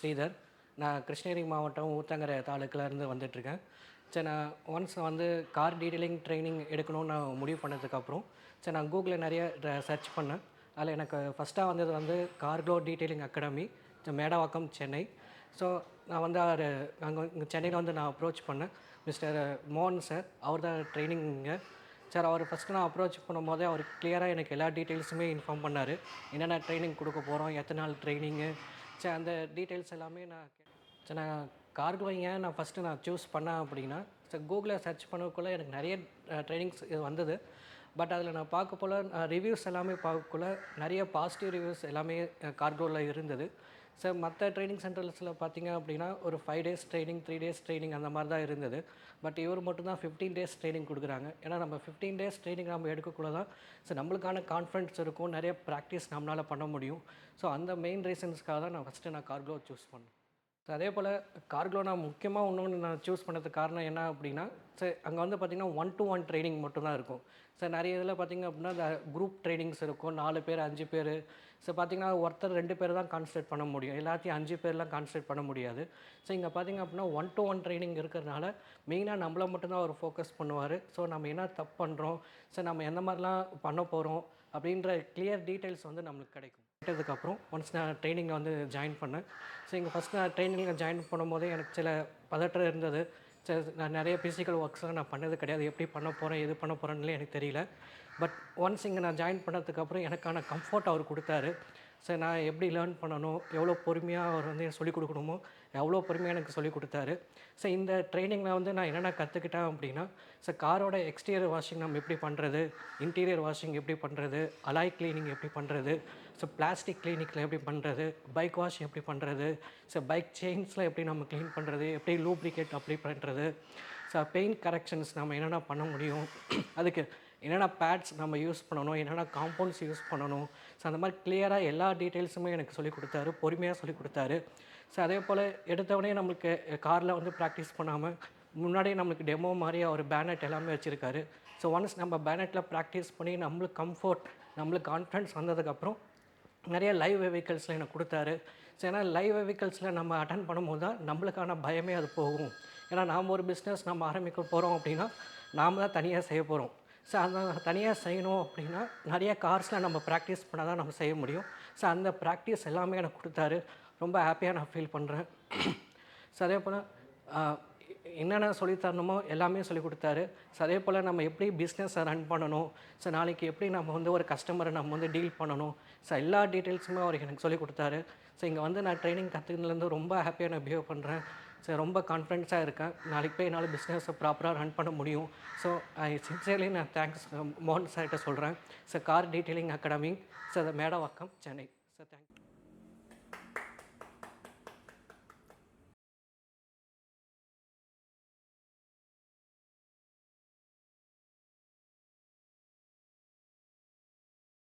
ஸ்ரீதர். நான் கிருஷ்ணகிரி மாவட்டம் ஊத்தங்கரை தாலுக்காலேருந்து வந்துட்டுருக்கேன். சரி, நான் ஒன்ஸ் வந்து கார் டீட்டெயிலிங் ட்ரைனிங் எடுக்கணும்னு நான் முடிவு பண்ணதுக்கப்புறம், சரி நான் கூகுளில் நிறைய சர்ச் பண்ணேன். அதில் எனக்கு ஃபஸ்ட்டாக வந்தது வந்து Carglo detailing academy, Medavakkam, Chennai. So நான் வந்து அங்கே இங்கே சென்னையில் வந்து நான் அப்ரோச் பண்ணேன். மிஸ்டர் மோகன் சார், அவர் தான் ட்ரைனிங்க. சார் அவர் ஃபஸ்ட்டு நான் அப்ரோச் பண்ணும்போதே அவர் கிளியராக எனக்கு எல்லா டீட்டெயில்ஸுமே இன்ஃபார்ம் பண்ணார். என்னென்ன ட்ரைனிங் கொடுக்க போகிறோம், எத்தனை நாள் ட்ரைனிங்கு, சரி அந்த டீட்டெயில்ஸ் எல்லாமே சரி நான் கார்கோ ஏன் நான் ஃபஸ்ட்டு நான் சூஸ் பண்ணேன் அப்படின்னா, சரி கூகுளில் சர்ச் பண்ணக்குள்ளே எனக்கு நிறைய ட்ரைனிங்ஸ் இது வந்தது. பட் அதில் நான் பார்க்க போல் ரிவ்யூஸ் எல்லாமே பார்க்கக்குள்ள நிறைய பாசிட்டிவ் ரிவ்யூஸ் எல்லாமே கார்கோவில் இருந்தது. சார் மற்ற ட்ரைனிங் சென்டர்ஸில் பார்த்தீங்க அப்படின்னா ஒரு 5 டேஸ் ட்ரைனிங், 3 டேஸ் ட்ரைனிங் அந்த மாதிரி தான் இருந்தது. பட் இவர் மட்டும் தான் 15 டேஸ் ட்ரைனிங் கொடுக்குறாங்க. ஏன்னா நம்ம 15 டேஸ் ட்ரைனிங் நம்ம எடுக்கக்குள்ள தான் ஸோ நம்மளுக்கான கான்ஃபிடன்ஸ் இருக்கும், நிறைய ப்ராக்டிஸ் நம்மளால் பண்ண முடியும். ஸோ அந்த மெயின் ரீசன்ஸ்க்காக தான் நான் ஃபஸ்ட்டு நான் கார்கோ சூஸ் பண்ணேன். ஸோ அதே போல் கார்கோ நான் முக்கியமாக இன்னொன்று நான் சூஸ் பண்ணதுக்கு காரணம் என்ன அப்படின்னா, சரி அங்கே வந்து பார்த்திங்கன்னா 1 to 1 ட்ரைனிங் மட்டும்தான் இருக்கும். சார் நிறைய இதில் பார்த்திங்க அப்படின்னா இந்த குரூப் ட்ரைனிங்ஸ் இருக்கும், 4 பேர் 5 பேர். ஸோ பார்த்திங்கன்னா ஒருத்தர் 2 பேர் தான் கான்சன்ட்ரேட் பண்ண முடியும், எல்லாத்தையும் 5 பேர்லாம் கான்சன்ட்ரேட் பண்ண முடியாது. ஸோ இங்கே பார்த்திங்க அப்படின்னா 1 to 1 ட்ரைனிங் இருக்கிறதுனால மெயினாக நம்மளை மட்டும்தான் அவர் ஃபோக்கஸ் பண்ணுவார். ஸோ நம்ம என்ன தப்பு பண்ணுறோம், ஸோ நம்ம எந்த மாதிரிலாம் பண்ண போகிறோம் அப்படின்ற கிளியர் டீட்டெயில்ஸ் வந்து நம்மளுக்கு கிடைக்கும். கேட்டதுக்கப்புறம் ஒன்ஸ் நான் ட்ரைனிங்கில் வந்து ஜாயின் பண்ணேன். ஸோ இங்கே ஃபஸ்ட் நான் ட்ரைனிங்கில் ஜாயின் பண்ணும்போதே எனக்கு சில பதற்றம் இருந்தது. சரி நான் நிறைய ஃபிசிக்கல் ஒர்க்ஸ்லாம் நான் பண்ணது கிடையாது, எப்படி பண்ண போகிறேன், எது பண்ண போகிறேன்னுலாம் எனக்கு தெரியல. பட் ஒன்ஸ் இங்கே நான் ஜாயின் பண்ணதுக்கப்புறம் எனக்கான கம்ஃபர்ட் அவர் கொடுத்தாரு. சரி நான் எப்படி லேர்ன் பண்ணணும், எவ்வளோ பொறுமையாக அவர் வந்து எனக்கு சொல்லிக் கொடுக்கணுமோ எவ்வளோ பொறுமையாக எனக்கு சொல்லிக் கொடுத்தாரு. ஸோ இந்த ட்ரைனிங்கில் வந்து நான் என்னென்ன கற்றுக்கிட்டேன் அப்படின்னா, ஸோ காரோட எக்ஸ்டீரியர் வாஷிங் நம்ம எப்படி பண்ணுறது, இன்டீரியர் வாஷிங் எப்படி பண்ணுறது, அலாய் க்ளீனிங் எப்படி பண்ணுறது, ஸோ பிளாஸ்டிக் கிளீனிக்கில் எப்படி பண்ணுறது, பைக் வாஷ் எப்படி பண்ணுறது, ஸோ பைக் செயின்ஸில் எப்படி நம்ம க்ளீன் பண்ணுறது, எப்படி லூப்ரிகேட் அப்ளை பண்ணுறது, ஸோ பெயிண்ட் கரெக்ஷன்ஸ் நம்ம என்னென்ன பண்ண முடியும், அதுக்கு என்னென்ன பேட்ஸ் நம்ம யூஸ் பண்ணணும், என்னென்ன காம்பவுண்ட்ஸ் யூஸ் பண்ணணும். ஸோ அந்த மாதிரி கிளியராக எல்லா டீட்டெயில்ஸுமே எனக்கு சொல்லிக் கொடுத்தாரு, பொறுமையாக சொல்லிக் கொடுத்தாரு. ஸோ அதே போல் எடுத்தவொடனே நம்மளுக்கு காரில் வந்து ப்ராக்டிஸ் பண்ணாமல் முன்னாடியே நம்மளுக்கு டெமோ மாதிரி அவர் பேனட் எல்லாமே வச்சுருக்காரு. ஸோ ஒன்ஸ் நம்ம பேனட்டில் ப்ராக்டிஸ் பண்ணி நம்மளுக்கு கம்ஃபர்ட், நம்மளுக்கு கான்ஃபிடன்ஸ் வந்ததுக்கப்புறம் நிறைய லைவ் வெஹிக்கல்ஸில் எனக்கு கொடுத்தாரு. ஸோ ஏன்னா லைவ் வெஹிக்கல்ஸில் நம்ம அட்டன் பண்ணும்போது தான் நம்மளுக்கான பயமே அது போகும். ஏன்னா நாம் ஒரு பிஸ்னஸ் நம்ம ஆரம்பிக்க போகிறோம் அப்படின்னா நாம் தான் தனியாக செய்ய போகிறோம். ஸோ அந்த தனியாக செய்யணும் அப்படின்னா நிறைய கார்ஸில் நம்ம ப்ராக்டிஸ் பண்ணால் தான் நம்ம செய்ய முடியும். ஸோ அந்த ப்ராக்டிஸ் எல்லாமே எனக்கு கொடுத்தாரு. ரொம்ப ஹாப்பியாக நான் ஃபீல் பண்ணுறேன். ஸோ அதே போல் என்னென்ன சொல்லி தரணுமோ எல்லாமே சொல்லிக் கொடுத்தாரு. ஸோ அதே போல் நம்ம எப்படி பிஸ்னஸை ரன் பண்ணணும், ஸோ நாளைக்கு எப்படி நம்ம வந்து ஒரு கஸ்டமரை நம்ம வந்து டீல் பண்ணணும், ஸோ எல்லா டீட்டெயில்ஸுமே அவர் எனக்கு சொல்லிக் கொடுத்தாரு. ஸோ இங்கே வந்து நான் ட்ரைனிங் கற்றுக்கினதுலேருந்து ரொம்ப ஹாப்பியாக நான் பிஹேவ் பண்ணுறேன். ஸோ ரொம்ப கான்ஃபிடென்ஸாக இருக்கேன், நாளைக்கு போய் என்னால் பிஸ்னஸை ப்ராப்பராக ரன் பண்ண முடியும். ஸோ சின்சியர்லி நான் தேங்க்ஸ் மோகன் சார்கிட்ட சொல்கிறேன். So car detailing academy, so Medavakkam, Chennai. So thank you.